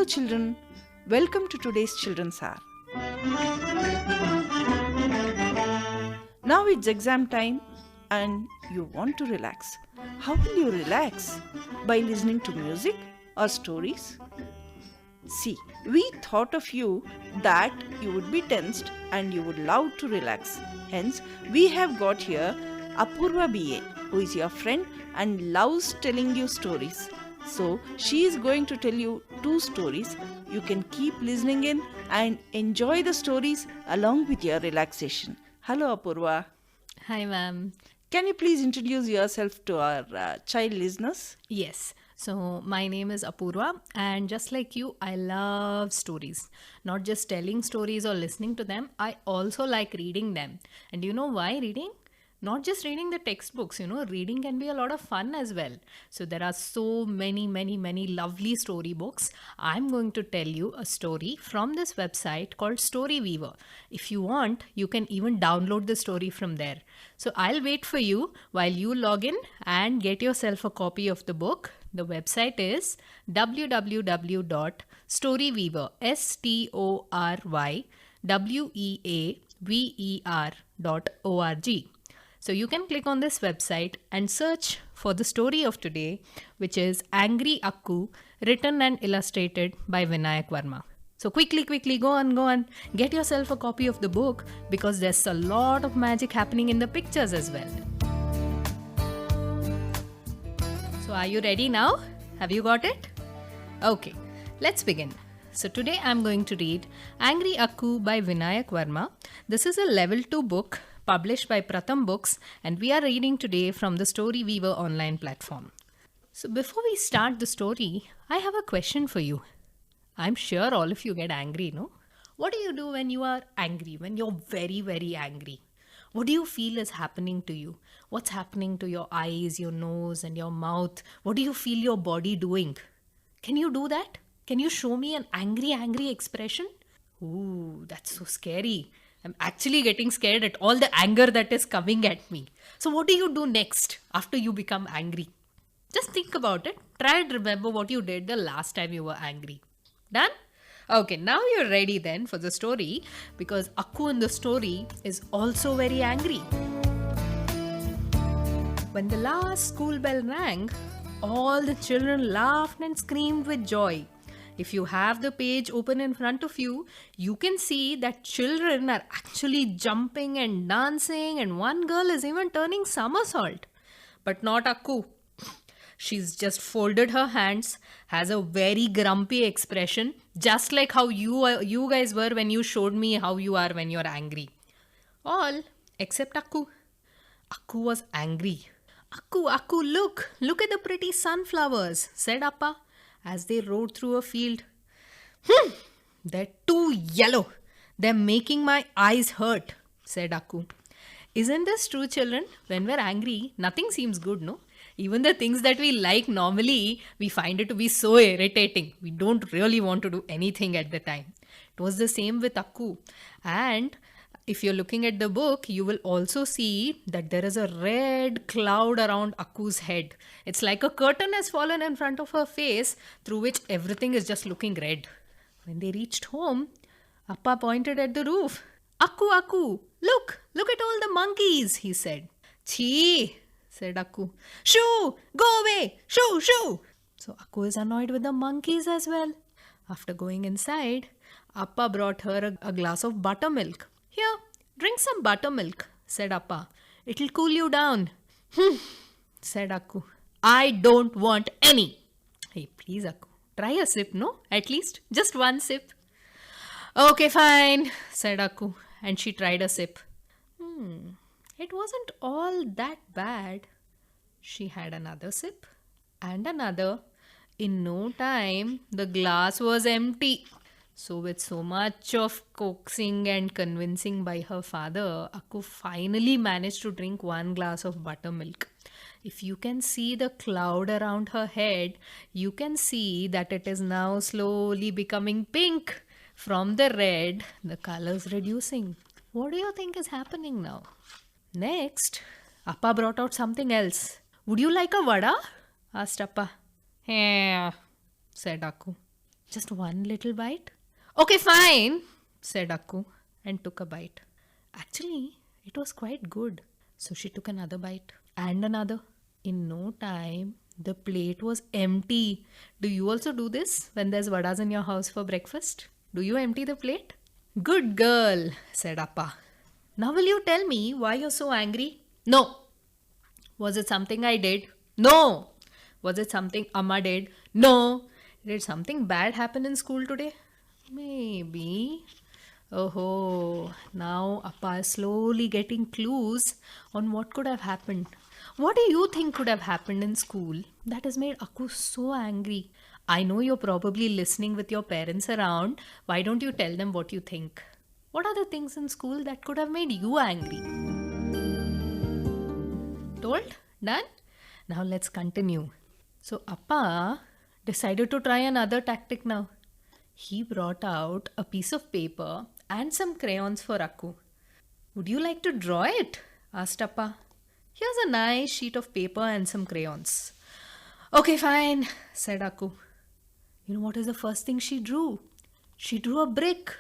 children, welcome to today's Children's Hour. Now it's exam time and you want to relax. How will you relax? By listening to music or stories? See, we thought of you that you would be tensed and you would love to relax. Hence, we have got here Apoorva BA, who is your friend and loves telling you stories. So, she is going to tell you 2 stories. You can keep listening in and enjoy the stories along with your relaxation. Hello, Apoorva. Hi, ma'am. Can you please introduce yourself to our child listeners? Yes. So, my name is Apoorva, and just like you, I love stories. Not just telling stories or listening to them, I also like reading them. And do you know why reading? Not just reading the textbooks, reading can be a lot of fun as well. So, there are so many lovely storybooks. I'm going to tell you a story from this website called Story Weaver. If you want, you can even download the story from there. So, I'll wait for you while you log in and get yourself a copy of the book. The website is www.storyweaver.org. So you can click on this website and search for the story of today, which is Angry Akku, written and illustrated by Vinayak Verma. So quickly, go on. Get yourself a copy of the book because there's a lot of magic happening in the pictures as well. So are you ready now? Have you got it? Okay, let's begin. So today I'm going to read Angry Akku by Vinayak Verma. This is a level 2 book published by Pratham Books, and we are reading today from the Story Weaver online platform. So before we start the story, I have a question for you. I'm sure all of you get angry, no? What do you do when you are angry, when you're very angry? What do you feel is happening to you? What's happening to your eyes, your nose, and your mouth? What do you feel your body doing? Can you do that? Can you show me an angry expression? Ooh, that's so scary. I'm actually getting scared at all the anger that is coming at me. So what do you do next after you become angry? Just think about it. Try and remember what you did the last time you were angry. Done? Okay, now you're ready then for the story because Akku in the story is also very angry. When the last school bell rang, all the children laughed and screamed with joy. If you have the page open in front of you, you can see that children are actually jumping and dancing, and one girl is even turning somersault. But not Akku. She's just folded her hands, has a very grumpy expression, just like how you guys were when you showed me how you are when you're angry. All except Akku. Akku was angry. Akku, look at the pretty sunflowers, said Appa, as they rode through a field. They're too yellow. They're making my eyes hurt, said Akku. Isn't this true, children? When we're angry, nothing seems good, no? Even the things that we like normally, we find it to be so irritating. We don't really want to do anything at the time. It was the same with Akku. And if you're looking at the book, you will also see that there is a red cloud around Akku's head. It's like a curtain has fallen in front of her face through which everything is just looking red. When they reached home, Appa pointed at the roof. Akku, look at all the monkeys, he said. Chee, said Akku. Shoo, go away, shoo. So Akku is annoyed with the monkeys as well. After going inside, Appa brought her a glass of buttermilk. Here, drink some buttermilk, said Appa. It'll cool you down. Said Akku. I don't want any. Hey, please, Akku. Try a sip, no? At least, just one sip. Okay, fine, said Akku. And she tried a sip. It wasn't all that bad. She had another sip and another. In no time, the glass was empty. So with so much of coaxing and convincing by her father, Akku finally managed to drink one glass of buttermilk. If you can see the cloud around her head, you can see that it is now slowly becoming pink. From the red, the color's reducing. What do you think is happening now? Next, Appa brought out something else. Would you like a vada? Asked Appa. Yeah, said Akku. Just one little bite? Okay, fine, said Akku and took a bite. Actually, it was quite good. So she took another bite and another. In no time, the plate was empty. Do you also do this when there's vadas in your house for breakfast? Do you empty the plate? Good girl, said Appa. Now will you tell me why you're so angry? No. Was it something I did? No. Was it something Amma did? No. Did something bad happen in school today? Maybe. Oh, now Appa is slowly getting clues on what could have happened. What do you think could have happened in school that has made Akku so angry? I know you're probably listening with your parents around. Why don't you tell them what you think? What are the things in school that could have made you angry? Told? Done? Now let's continue. So Appa decided to try another tactic now. He brought out a piece of paper and some crayons for Akku. Would you like to draw it? Asked Appa. Here's a nice sheet of paper and some crayons. Okay, fine, said Akku. You know what is the first thing she drew? She drew a brick.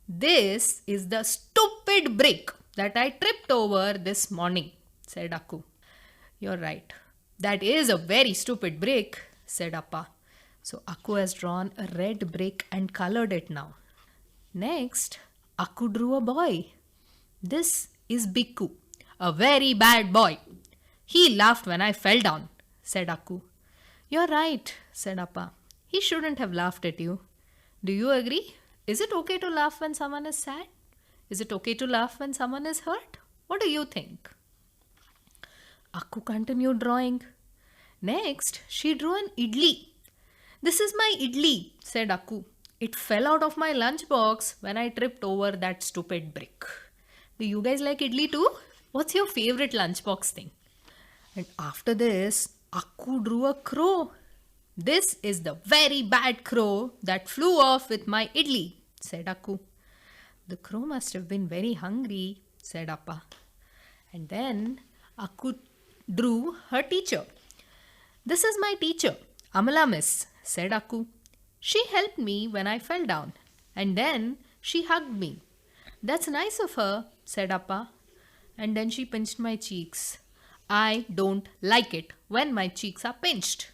This is the stupid brick that I tripped over this morning, said Akku. You're right. That is a very stupid brick, said Appa. So Akku has drawn a red brick and colored it now. Next, Akku drew a boy. This is Bikku, a very bad boy. He laughed when I fell down, said Akku. You're right, said Appa. He shouldn't have laughed at you. Do you agree? Is it okay to laugh when someone is sad? Is it okay to laugh when someone is hurt? What do you think? Akku continued drawing. Next, she drew an idli. This is my idli, said Akku. It fell out of my lunchbox when I tripped over that stupid brick. Do you guys like idli too? What's your favorite lunchbox thing? And after this, Akku drew a crow. This is the very bad crow that flew off with my idli, said Akku. The crow must have been very hungry, said Appa. And then Akku drew her teacher. This is my teacher, Amala Miss, said Akku. She helped me when I fell down, and then she hugged me. That's nice of her, said Appa. And then she pinched my cheeks. I don't like it when my cheeks are pinched.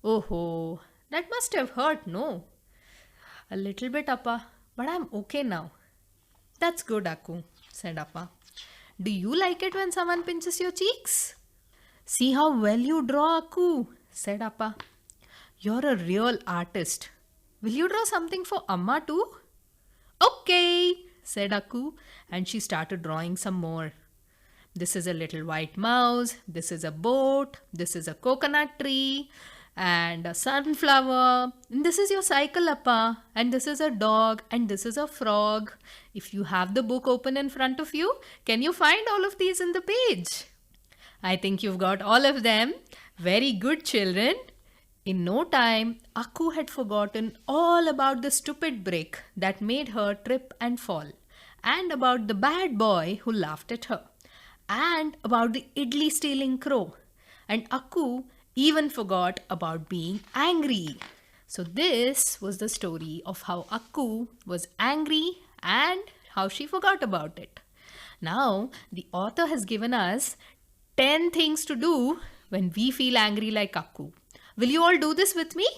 Oh, that must have hurt, no? A little bit, Appa, but I'm okay now. That's good, Akku, said Appa. Do you like it when someone pinches your cheeks? See how well you draw, Akku, said Appa. You're a real artist. Will you draw something for Amma too? Okay, said Akku, and she started drawing some more. This is a little white mouse, this is a boat, this is a coconut tree, and a sunflower. And this is your cycle, Appa, and this is a dog, and this is a frog. If you have the book open in front of you, can you find all of these in the page? I think you've got all of them. Very good, children. In no time, Akku had forgotten all about the stupid brick that made her trip and fall, and about the bad boy who laughed at her, and about the idli stealing crow. And Akku even forgot about being angry. So this was the story of how Akku was angry and how she forgot about it. Now, the author has given us 10 things to do when we feel angry like Akku. Will you all do this with me?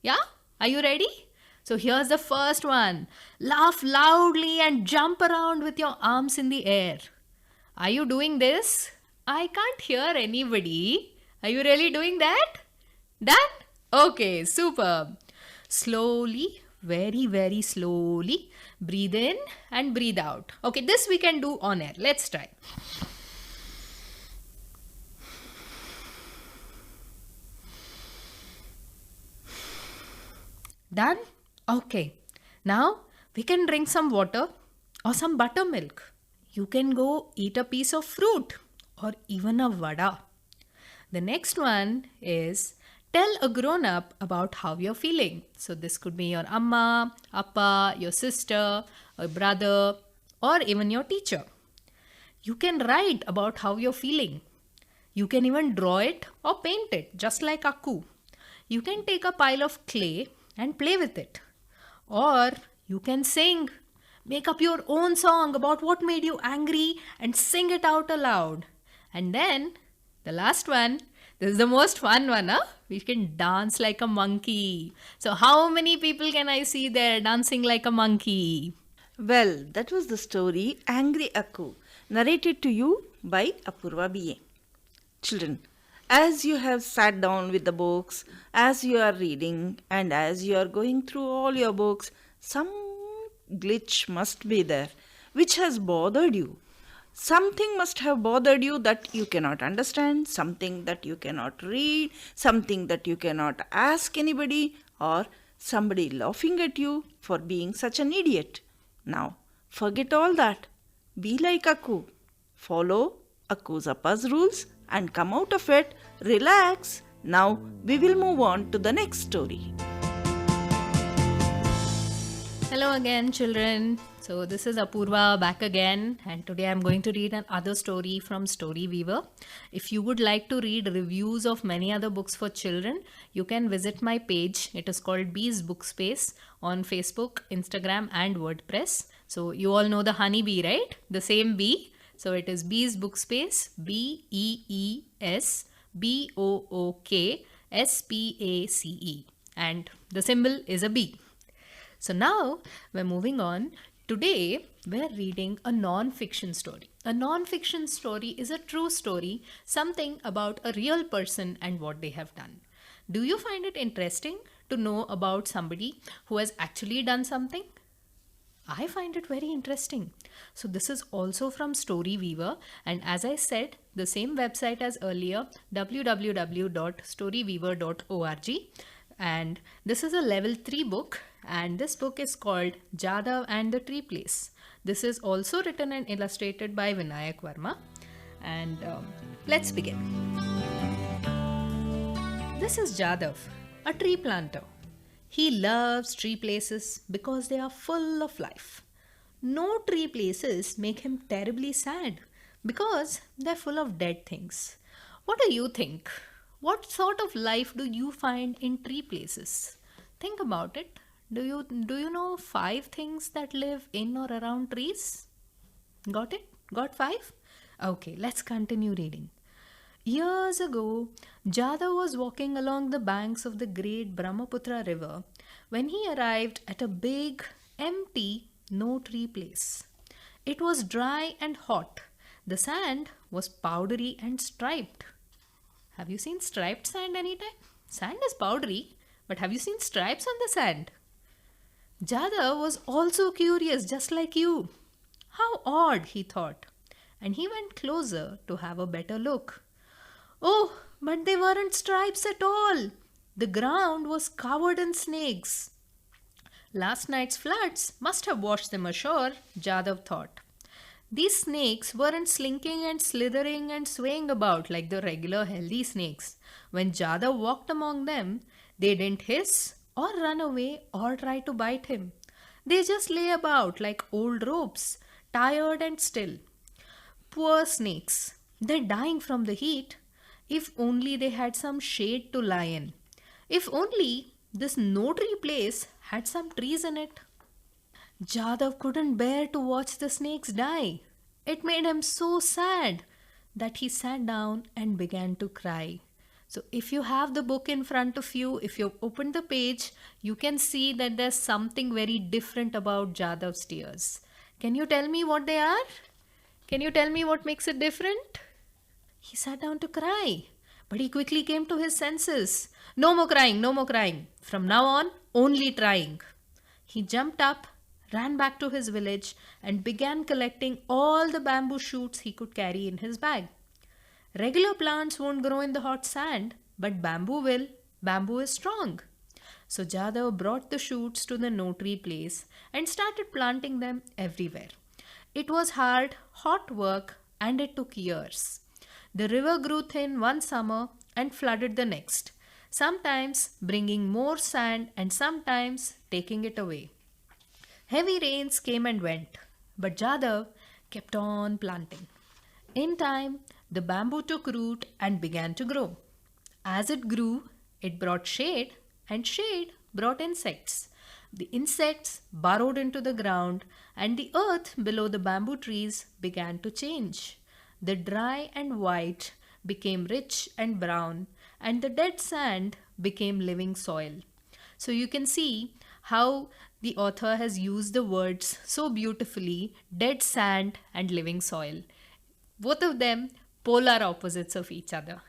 Yeah? Are you ready? So here's the first one. Laugh loudly and jump around with your arms in the air. Are you doing this? I can't hear anybody. Are you really doing that? Done? Okay, superb. Slowly, very, very slowly, breathe in and breathe out. Okay, this we can do on air. Let's try. Done? Okay. Now we can drink some water or some buttermilk. You can go eat a piece of fruit or even a vada. The next one is tell a grown-up about how you're feeling. So this could be your amma, appa, your sister, a brother, or even your teacher. You can write about how you're feeling. You can even draw it or paint it, just like Akku. You can take a pile of clay and play with it. Or you can sing. Make up your own song about what made you angry and sing it out aloud. And then the last one, this is the most fun one, huh? We can dance like a monkey. So, how many people can I see there dancing like a monkey? Well, that was the story Angry Akku, narrated to you by Apoorva BA. Children, as you have sat down with the books, as you are reading, and as you are going through all your books, some glitch must be there which has bothered you. Something must have bothered you that you cannot understand, something that you cannot read, something that you cannot ask anybody, or somebody laughing at you for being such an idiot. Now, forget all that. Be like Akku. Follow Akku's Appa's rules and come out of it. Relax. Now, we will move on to the next story. Hello again, children. So, this is Apoorva back again, and today I'm going to read another story from Story Weaver. If you would like to read reviews of many other books for children, you can visit my page. It is called Bee's Book Space on Facebook, Instagram, and WordPress. So, you all know the honeybee, right? The same bee. So, it is Bee's Book Space, BEESBOOKSPACE, and the symbol is a bee. So now we're moving on. Today we're reading a non-fiction story. A non-fiction story is a true story, something about a real person and what they have done. Do you find it interesting to know about somebody who has actually done something? I find it very interesting. So this is also from Story Weaver, and as I said, the same website as earlier, www.storyweaver.org. And this is a level 3 book, and this book is called Jadav and the Tree Place. This is also written and illustrated by Vinayak Verma. And let's begin. This is Jadav, a tree planter. He loves tree places because they are full of life. No tree places make him terribly sad because they're full of dead things. What do you think? What sort of life do you find in tree places? Think about it. Do you know 5 things that live in or around trees? Got it? Got 5? Okay, let's continue reading. Years ago, Jadhav was walking along the banks of the great Brahmaputra river when he arrived at a big, empty, no tree place. It was dry and hot. The sand was powdery and striped. Have you seen striped sand anytime? Sand is powdery, but have you seen stripes on the sand? Jadhav was also curious, just like you. How odd, he thought, and he went closer to have a better look. Oh, but they weren't stripes at all. The ground was covered in snakes. Last night's floods must have washed them ashore, Jadhav thought. These snakes weren't slinking and slithering and swaying about like the regular healthy snakes. When Jadhav walked among them, they didn't hiss or run away or try to bite him. They just lay about like old ropes, tired and still. Poor snakes, they're dying from the heat. If only they had some shade to lie in. If only this no tree place had some trees in it. Jadhav couldn't bear to watch the snakes die. It made him so sad that he sat down and began to cry. So if you have the book in front of you, if you open the page, you can see that there's something very different about Jadhav's tears. Can you tell me what they are? Can you tell me what makes it different? He sat down to cry, but he quickly came to his senses. No more crying, no more crying. From now on, only trying. He jumped up, ran back to his village, and began collecting all the bamboo shoots he could carry in his bag. Regular plants won't grow in the hot sand, but bamboo will. Bamboo is strong. So Jadhav brought the shoots to the no tree place and started planting them everywhere. It was hard, hot work, and it took years. The river grew thin one summer and flooded the next, sometimes bringing more sand and sometimes taking it away. Heavy rains came and went, but Jadhav kept on planting. In time, the bamboo took root and began to grow. As it grew, it brought shade, and shade brought insects. The insects burrowed into the ground, and the earth below the bamboo trees began to change. The dry and white became rich and brown, and the dead sand became living soil. So you can see how the author has used the words so beautifully, dead sand and living soil. Both of them polar opposites of each other.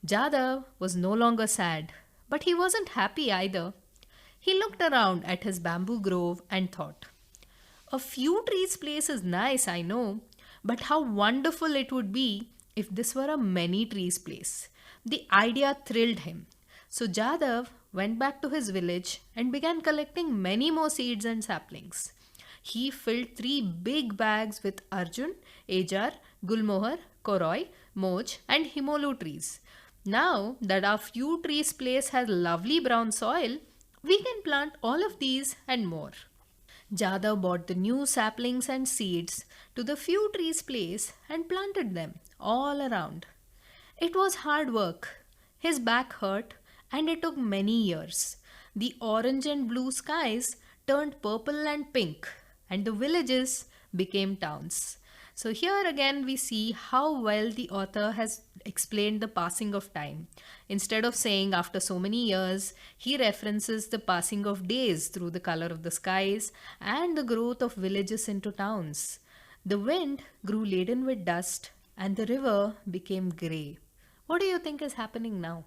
Jadav was no longer sad, but he wasn't happy either. He looked around at his bamboo grove and thought, a few trees place is nice, I know, but how wonderful it would be if this were a many trees place. The idea thrilled him. So Jadav went back to his village and began collecting many more seeds and saplings. He filled 3 big bags with Arjun, Ajar, Gulmohar, Koroi, Moj, and Himolu trees. Now that our few trees place has lovely brown soil, we can plant all of these and more. Jadav bought the new saplings and seeds to the few trees place and planted them all around. It was hard work. His back hurt and it took many years. The orange and blue skies turned purple and pink, and the villages became towns. So, here again, we see how well the author has explained the passing of time. Instead of saying after so many years, he references the passing of days through the color of the skies and the growth of villages into towns. The wind grew laden with dust, and the river became grey. What do you think is happening now?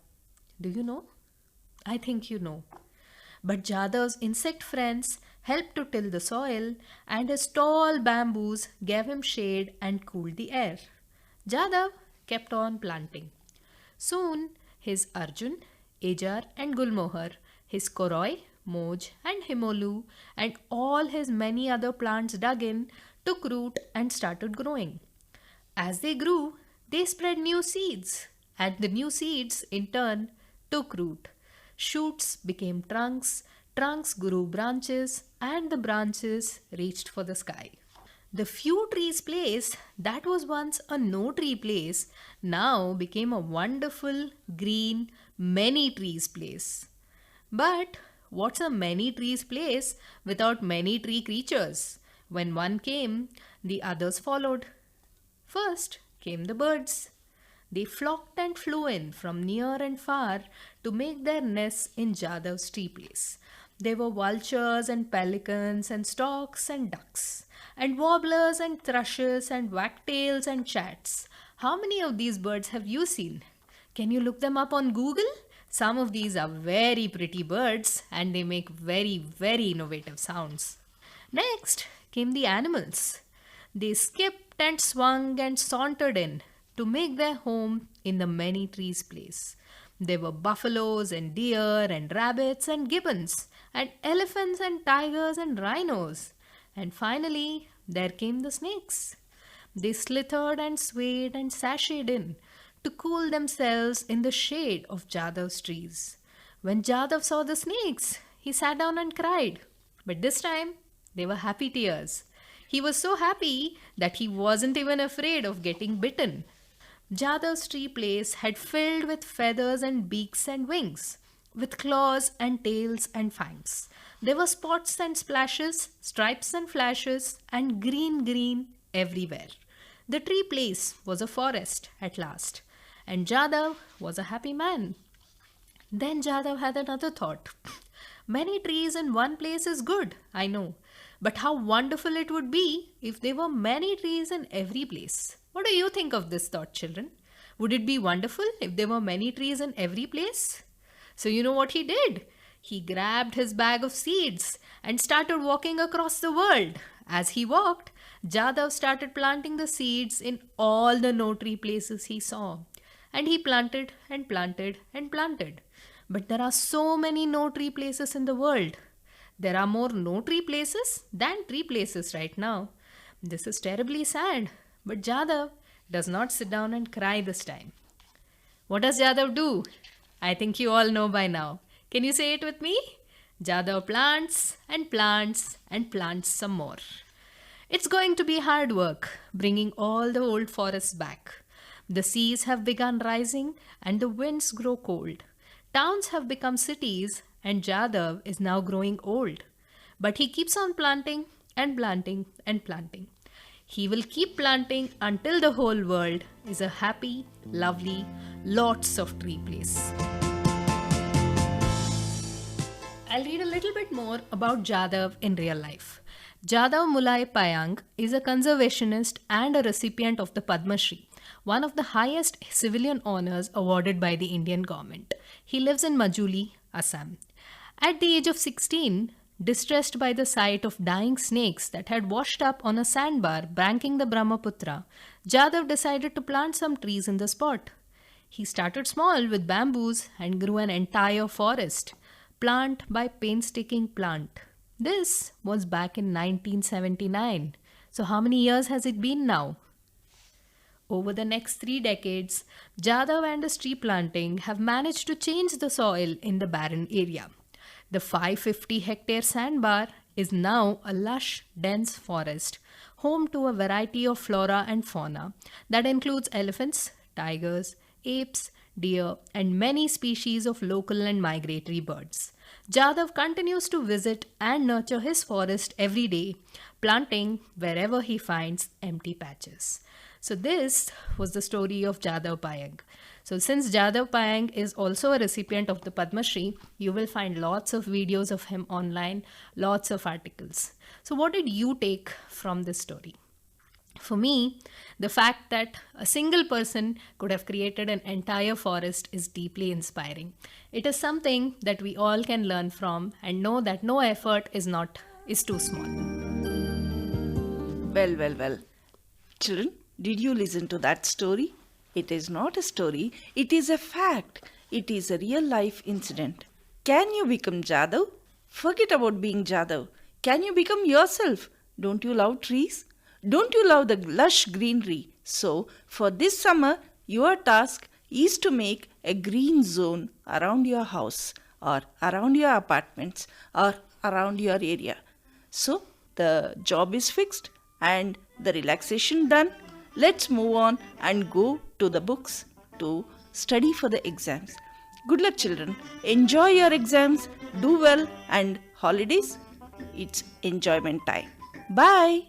Do you know? I think you know. But Jadav's insect friends helped to till the soil, and his tall bamboos gave him shade and cooled the air. Jadav kept on planting. Soon his Arjun, Ajar and Gulmohar, his Koroi, Moj and Himolu, and all his many other plants dug in, took root and started growing. As they grew, they spread new seeds, and the new seeds in turn took root. Shoots became trunks, trunks grew branches, and the branches reached for the sky. The few trees place that was once a no tree place now became a wonderful, green, many trees place. But what's a many trees place without many tree creatures? When one came, the others followed. First came the birds. They flocked and flew in from near and far to make their nests in Jadav's tree place. There were vultures and pelicans and storks and ducks, and warblers and thrushes and wagtails and chats. How many of these birds have you seen? Can you look them up on Google? Some of these are very pretty birds and they make very, very innovative sounds. Next came the animals. They skipped and swung and sauntered in to make their home in the many trees place. There were buffaloes and deer and rabbits and gibbons and elephants and tigers and rhinos. And finally, there came the snakes. They slithered and swayed and sashayed in to cool themselves in the shade of Jadav's trees. When Jadav saw the snakes, he sat down and cried. But this time, they were happy tears. He was so happy that he wasn't even afraid of getting bitten. Jadav's tree place had filled with feathers and beaks and wings, with claws and tails and fangs. There were spots and splashes, stripes and flashes, and green everywhere. The tree place was a forest at last, and Jadav was a happy man. Then Jadav had another thought. Many trees in one place is good, I know, but how wonderful it would be if there were many trees in every place. What do you think of this thought, children? Would it be wonderful if there were many trees in every place? So you know what he did? He grabbed his bag of seeds and started walking across the world. As he walked, Jadav started planting the seeds in all the no-tree places he saw. And he planted and planted and planted. But there are so many no-tree places in the world. There are more no-tree places than tree places right now. This is terribly sad. But Jadav does not sit down and cry this time. What does Jadav do? I think you all know by now. Can you say it with me? Jadav plants and plants and plants some more. It's going to be hard work bringing all the old forests back. The seas have begun rising and the winds grow cold. Towns have become cities and Jadav is now growing old. But he keeps on planting and planting and planting. He will keep planting until the whole world is a happy, lovely, lots of tree place. I'll read a little bit more about Jadav in real life. Jadav Mulai Payang is a conservationist and a recipient of the Padma Shri, one of the highest civilian honors awarded by the Indian government. He lives in Majuli, Assam. At the age of 16, distressed by the sight of dying snakes that had washed up on a sandbar banking the Brahmaputra, Jadav decided to plant some trees in the spot. He started small with bamboos and grew an entire forest, plant by painstaking plant. This was back in 1979. So how many years has it been now? Over the next 3 decades, Jadav and his tree planting have managed to change the soil in the barren area. The 550-hectare sandbar is now a lush, dense forest, home to a variety of flora and fauna that includes elephants, tigers, apes, deer, and many species of local and migratory birds. Jadav continues to visit and nurture his forest every day, planting wherever he finds empty patches. So this was the story of Jadav Payang. So since Jadav Payang is also a recipient of the Padma Shri, you will find lots of videos of him online, lots of articles. So what did you take from this story? For me, the fact that a single person could have created an entire forest is deeply inspiring. It is something that we all can learn from and know that no effort is too small. Well. Children, did you listen to that story? It is not a story, it is a fact. It is a real life incident. Can you become Jadav? Forget about being Jadav. Can you become yourself? Don't you love trees? Don't you love the lush greenery? So, for this summer, your task is to make a green zone around your house or around your apartments or around your area. So, the job is fixed and the relaxation done. Let's move on and go to the books to study for the exams. Good luck, children. Enjoy your exams, do well, and holidays, it's enjoyment time. Bye.